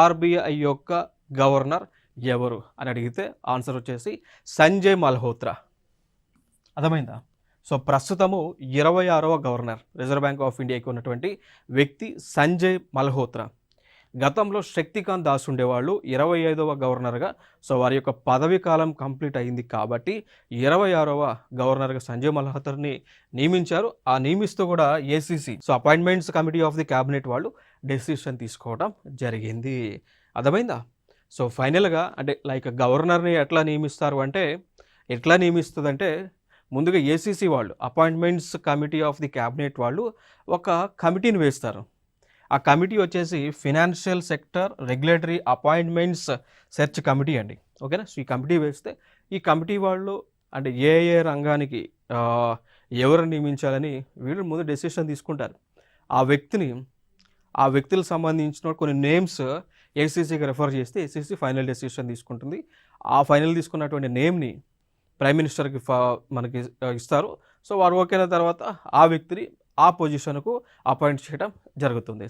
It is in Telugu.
ఆర్బీఐ యొక్క గవర్నర్ ఎవరు అని అడిగితే ఆన్సర్ వచ్చేసి సంజయ్ మల్హోత్రా. అర్థమైందా? సో ప్రస్తుతము 26వ గవర్నర్ రిజర్వ్ బ్యాంక్ ఆఫ్ ఇండియాకి ఉన్నటువంటి వ్యక్తి సంజయ్ మల్హోత్రా. గతంలో శక్తికాంత్ దాస్ ఉండేవాళ్ళు 25వ గవర్నర్గా. సో వారి యొక్క పదవీ కాలం కంప్లీట్ అయింది కాబట్టి 26వ గవర్నర్గా సంజయ్ మల్హోత్రాని నియమించారు. ఆ నియమిస్తూ కూడా ACC, so appointments committee of the cabinet వాళ్ళు డెసిషన్ తీసుకోవడం జరిగింది. అర్థమైందా? సో ఫైనల్గా అంటే లైక్ గవర్నర్ని ఎట్లా నియమిస్తారు అంటే, ఎట్లా నియమిస్తుందంటే ముందుగా ఏసీసీ వాళ్ళు appointments committee of the cabinet వాళ్ళు ఒక కమిటీని వేస్తారు. ఆ కమిటీ వచ్చేసి financial sector regulatory appointments search committee అండి. ఓకేనా? సో ఈ కమిటీ వేస్తే ఈ కమిటీ వాళ్ళు అంటే ఏ ఏ రంగానికి ఎవరు నియమించాలని వీళ్ళు ముందు డెసిషన్ తీసుకుంటారు. ఆ వ్యక్తులకు సంబంధించిన కొన్ని నేమ్స్ ఏసీసీకి రెఫర్ చేస్తే ఏసీసీ ఫైనల్ డెసిషన్ తీసుకుంటుంది. ఆ ఫైనల్ తీసుకున్నటువంటి నేమ్ని ప్రైమ్ మినిస్టర్కి మనకి ఇస్తారు. సో వారు ఓకేన తర్వాత ఆ వ్యక్తిని ఆ పొజిషన్కు అపాయింట్ చేయడం జరుగుతుంది.